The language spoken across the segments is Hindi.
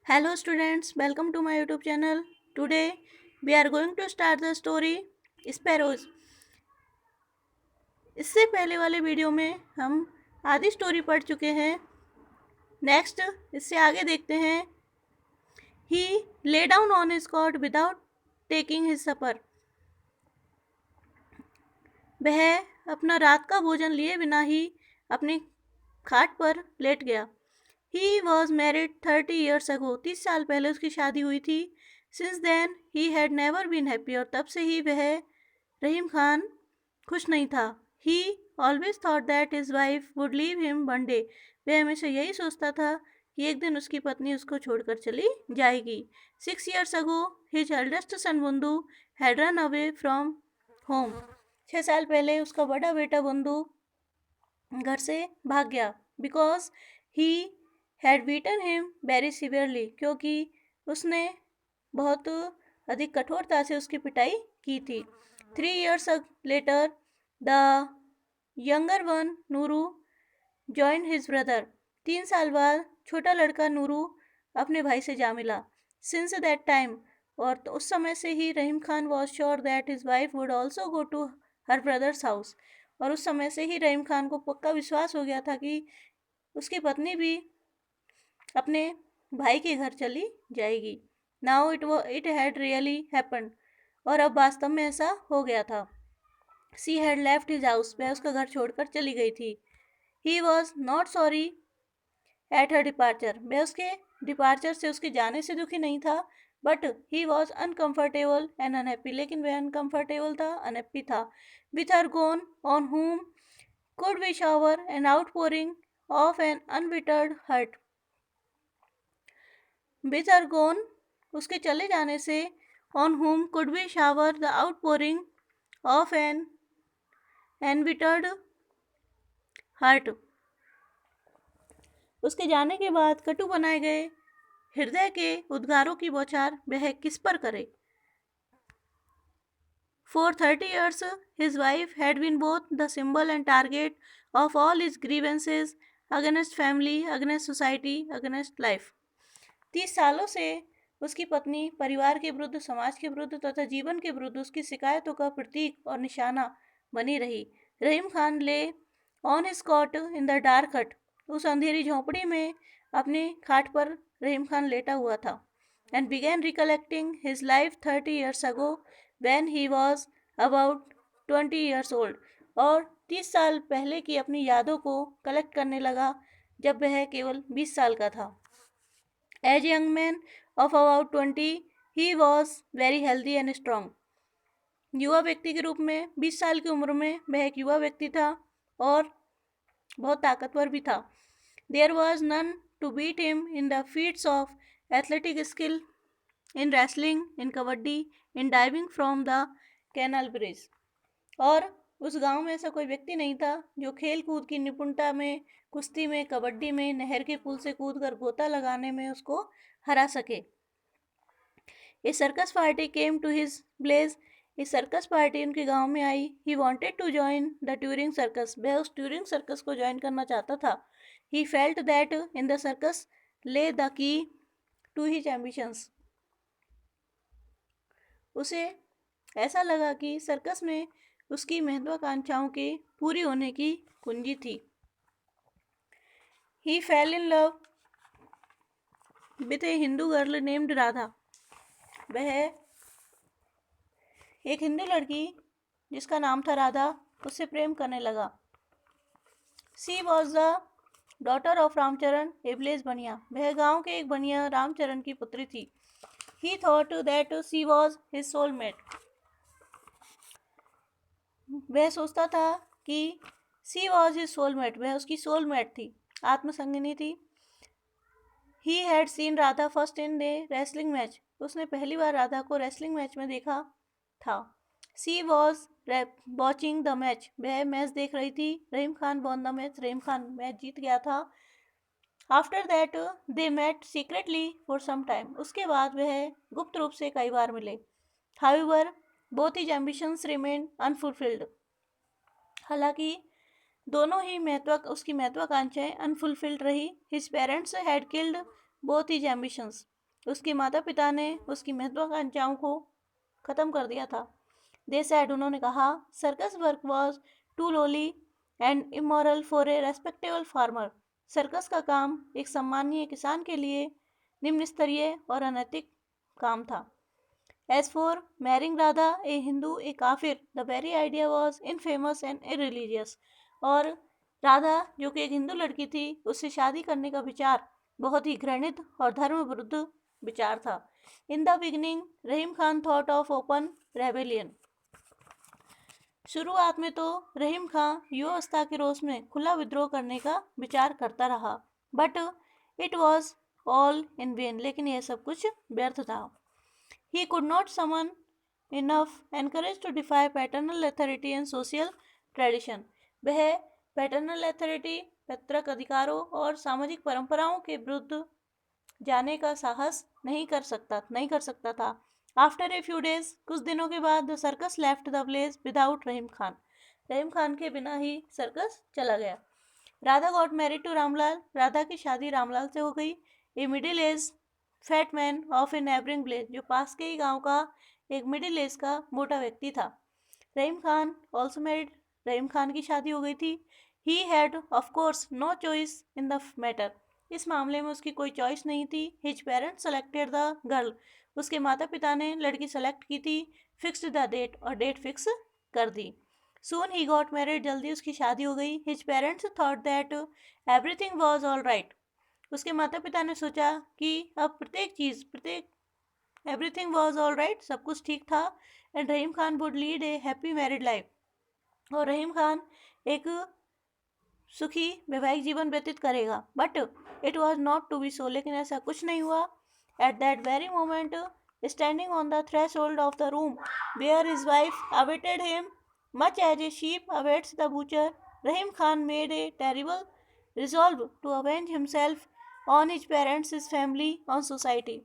Hello students, welcome to my YouTube channel. Today we are going to start the story Sparrows. इससे पहले वाले वीडियो में हम आधी स्टोरी पढ़ चुके हैं. नेक्स्ट इससे आगे देखते हैं. He lay down on his cot without taking his supper. वह अपना रात का भोजन लिए बिना ही अपनी खाट पर लेट गया. He was married 30 years ago. 30 साल पहले उसकी शादी हुई थी. Since then he had never been happy. और तब से ही वह रहीम खान खुश नहीं था. He always thought that his wife would leave him one day. वह हमेशा यही सोचता था कि एक दिन उसकी पत्नी उसको छोड़कर चली जाएगी. 6 years ago his eldest son बंधु had run away from home. 6 साल पहले उसका बड़ा बेटा बंधु घर से भाग गया. Because he had beaten him very severely. क्योंकि उसने बहुत अधिक कठोरता से उसकी पिटाई की थी. 3 years later the younger one Nuru joined his brother. 3 साल बाद छोटा लड़का नूरू अपने भाई से जा मिला. Since that time और तो उस समय से ही रहीम Khan was sure that his wife would also go to her brother's house. और उस समय से ही रहीम खान को पक्का विश्वास हो गया था कि उसकी पत्नी भी अपने भाई के घर चली जाएगी. Now it had really happened. और अब वास्तव में ऐसा हो गया था. She had left his house. वह उसका घर छोड़कर चली गई थी. He was not sorry at her departure. वह उसके डिपार्चर से, उसके जाने से दुखी नहीं था. But he was uncomfortable and unhappy. लेकिन वह अनकम्फर्टेबल था, अनहैप्पी था. With her gone on whom could we shower an outpouring of an unbittered hurt. With her gone, उसके चले जाने से on whom could we shower the outpouring of an embittered heart. उसके जाने के बाद कटु बनाए गए हृदय के उद्गारों की बौछार वह किस पर करे. For 30 years his wife had been both the symbol and target of all his grievances against family, against society, against life. 30 सालों से उसकी पत्नी परिवार के विरुद्ध, समाज के विरुद्ध तथा जीवन के विरुद्ध उसकी शिकायतों का प्रतीक और निशाना बनी रही. रहीम खान ले on his caught in the dark hot. उस अंधेरी झोंपड़ी में अपनी खाट पर रहीम खान लेटा हुआ था. And began recollecting his life 30 years ago when he was about 20 years old. और 30 साल पहले की अपनी यादों को कलेक्ट करने लगा जब वह केवल 20 साल का था. As a young man of about 20, he was very healthy and strong. युवा व्यक्ति के रूप में 20 साल की उम्र में वह एक युवा व्यक्ति था और बहुत ताकतवर भी था. There was none to beat him in the feats of athletic skill, in wrestling, in kabaddi, in diving from the canal bridge. और उस गांव में ऐसा कोई व्यक्ति नहीं था जो खेल कूद की निपुणता में, कुश्ती में, कबड्डी में, नहर के पुल से कूदकर गोता लगाने में उसको हरा सके. A circus party came to his place. इस सर्कस पार्टी उनके गांव में आई. He wanted to join the touring circus. वह उस ट्यूरिंग सर्कस को ज्वाइन करना चाहता था. He felt that in the circus lay the key to his ambitions. उसे ऐसा लगा कि सर्कस में उसकी महत्वाकांक्षाओं के पूरी होने की कुंजी थी. He fell in love with a Hindu girl named Radha. वह एक हिंदू लड़की जिसका नाम था राधा, उससे प्रेम करने लगा. She was the daughter of Ramcharan a village bania. वह गांव के एक बनिया रामचरण की पुत्री थी. He thought that she was his soulmate. वह सोचता था कि सी वॉज हिज सोलमेट, वह उसकी सोलमेट थी, आत्मसंगिनी थी. He had seen Radha first in day wrestling match. उसने पहली बार राधा को रेसलिंग मैच में देखा था. She was watching the match. वह मैच देख रही थी. Rahim Khan won the match. Rahim Khan match जीत गया था. After that they met secretly for some time. उसके बाद वह गुप्त रूप से कई बार मिले. However both his ambitions remain unfulfilled. हालांकि दोनों ही उसकी महत्वाकांक्षाएं अनफुलफिल्ड रही. His parents had killed both his ambitions. उसके माता पिता ने उसकी महत्वाकांक्षाओं को ख़त्म कर दिया था। दे सैड, उन्होंने कहा, circus work was too lowly and immoral for a respectable farmer. Circus का काम एक सम्मानीय किसान के लिए निम्न स्तरीय और अनैतिक काम था। As for marrying Radha, a Hindu, a kafir, the very idea was infamous and irreligious. और राधा जो कि एक हिंदू लड़की थी, उससे शादी करने का विचार बहुत ही घृणित और धर्म विरुद्ध विचार था। In the beginning Rahim Khan thought of open rebellion. शुरुआत में तो रहीम खां युवावस्था के रोष में खुला विद्रोह करने का विचार करता रहा, but it was all in when, लेकिन यह सब कुछ व्यर्थ था। He could not summon enough encourage to defy paternal authority and social tradition. वह पैटर्नल अथॉरिटी, पैतृक अधिकारों और सामाजिक परंपराओं के विरुद्ध जाने का साहस नहीं कर सकता था। आफ्टर ए फ्यू डेज, कुछ दिनों के बाद, the circus left the place without Rahim Khan. Rahim Khan के बिना ही सर्कस चला गया। Radha got married to Ramlal. Radha की शादी रामलाल से हो गई। A middle age fat man of a neighbouring village, जो पास के ही गांव का एक मिडिल एज का मोटा व्यक्ति था। Rahim Khan also married. रहीम खान की शादी हो गई थी। He had of course no choice in the matter. इस मामले में उसकी कोई चॉइस नहीं थी। His parents selected the girl. उसके माता पिता ने लड़की सेलेक्ट की थी। फिक्स्ड द डेट, और डेट फिक्स कर दी। सून ही गॉट मैरिड, जल्दी उसकी शादी हो गई। His parents thought that everything was all right. उसके माता पिता ने सोचा कि अब प्रत्येक एवरीथिंग वॉज ऑल राइट, सब कुछ ठीक था। And Rahim Khan would lead a happy married life, और रहीम खान एक सुखी वैवाहिक जीवन व्यतीत करेगा। But it was not to be so, लेकिन ऐसा कुछ नहीं हुआ। At that very moment, standing on the threshold of the room where his wife awaited him much as a sheep awaits the butcher, Rahim Khan made a terrible resolve to avenge himself on his parents, his family, on society.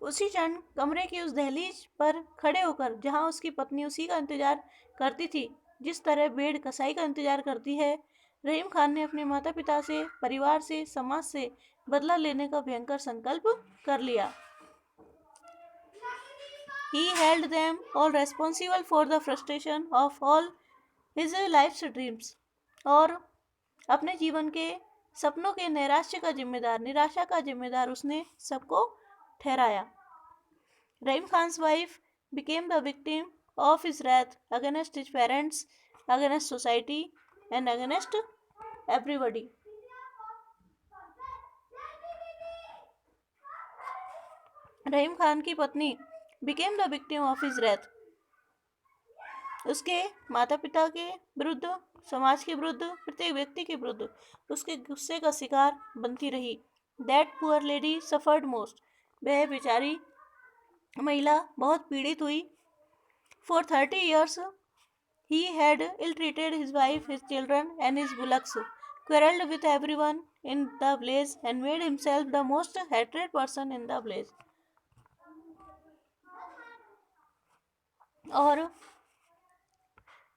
उसी क्षण कमरे की उस दहलीज पर खड़े होकर, जहां उसकी पत्नी उसी का इंतजार करती थी जिस तरह भेड़ कसाई का इंतजार करती है, रहीम खान ने अपने माता पिता से, परिवार से, समाज से बदला लेने का भयंकर संकल्प कर लिया। He held them all responsible for the frustration of all his life's dreams. और अपने जीवन के सपनों के निराशा का जिम्मेदार उसने सबको ठहराया। Rahim Khan's wife became the victim of his wrath against his parents, against society and against everybody. रहीम खान की पत्नी became the victim of his wrath, उसके माता पिता के विरुद्ध, समाज के विरुद्ध, प्रत्येक व्यक्ति के विरुद्ध उसके गुस्से का शिकार बनती रही। That poor lady suffered most, वह बेचारी महिला बहुत पीड़ित हुई। For 30 years he had ill treated his wife, his children and his bullocks, quarrelled with everyone in the village and made himself the most hated person in the village. और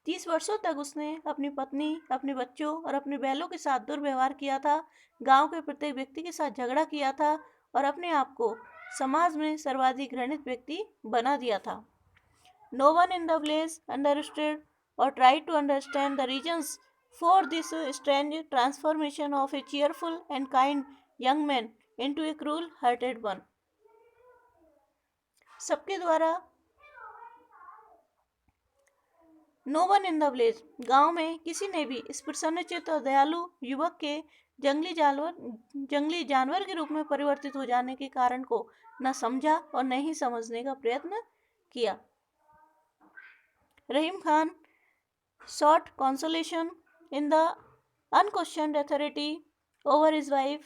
30 वर्षों तक उसने अपनी पत्नी, अपने बच्चों और अपने बैलों के साथ दुर्व्यवहार किया था, गांव के प्रत्येक व्यक्ति के साथ झगड़ा किया था और अपने आप को समाज में सर्वाधिक घृणित व्यक्ति बना दिया था। No one in the village understood or tried to understand the reasons for this strange transformation of a cheerful and kind young man into a cruel hearted one. सबके द्वारा no one in the village, गांव में किसी ने भी इस प्रसन्नचित्त और दयालु युवक के जंगली जानवर के रूप में परिवर्तित हो जाने के कारण को न समझा और न ही समझने का प्रयत्न किया। रहीम Khan sought consolation in the unquestioned authority over his wife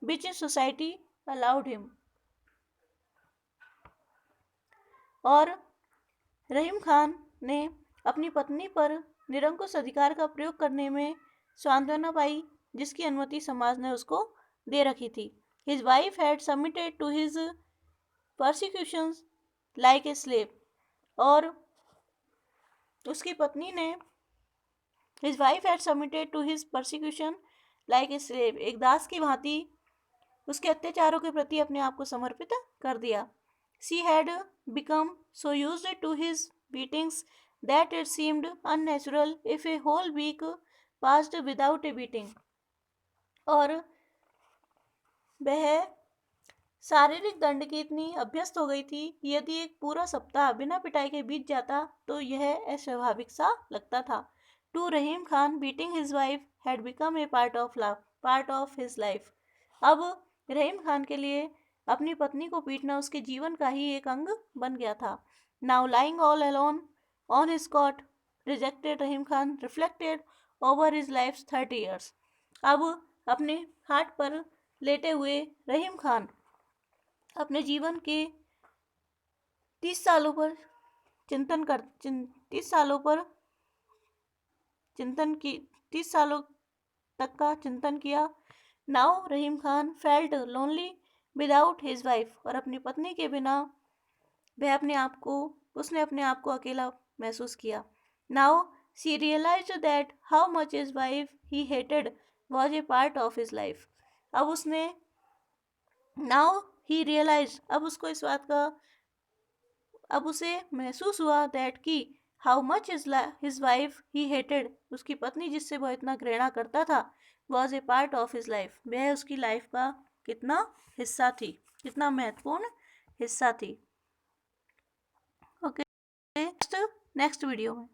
which society allowed him. और रहीम खान ने अपनी पत्नी पर निरंकुश अधिकार का प्रयोग करने में सांत्वना पाई जिसकी अनुमति समाज ने उसको दे रखी थी। His wife had submitted to his persecutions like a slave, और उसकी पत्नी ने His wife had submitted to his persecution like a slave, एक दास की भांति उसके अत्याचारों के प्रति अपने आप को समर्पित कर दिया। She had become so used to his beatings that it seemed unnatural if a whole week passed without a beating. और वह शारीरिक दंड की इतनी अभ्यस्त हो गई थी कि यदि एक पूरा सप्ताह बिना पिटाई के बीत जाता तो यह अस्वाभाविक सा लगता था। To Rahim Khan beating his wife had become a part of his life. अब रहीम खान के लिए अपनी पत्नी को पीटना उसके जीवन का ही एक अंग बन गया था। Now lying all alone on his cot rejected Rahim Khan reflected over his life 30 years. अब अपने खाट पर लेटे हुए रहीम खान अपने जीवन के 30 सालों पर चिंतन कर 30 सालों पर चिंतन की 30 सालों तक का चिंतन किया। Now Rahim Khan felt lonely without his wife. और अपनी पत्नी के बिना उसने अपने आप को अकेला महसूस किया। Now she realised that how much his wife he hated was a part of his life. अब उसने नाउ ही रियलाइज अब उसको इस बात का अब उसे महसूस हुआ दैट कि how much his wife he hated उसकी पत्नी जिससे वह इतना घृणा करता था was a part of his life. वह उसकी लाइफ का कितना हिस्सा थी, कितना महत्वपूर्ण हिस्सा थी। ओके, नेक्स्ट वीडियो में।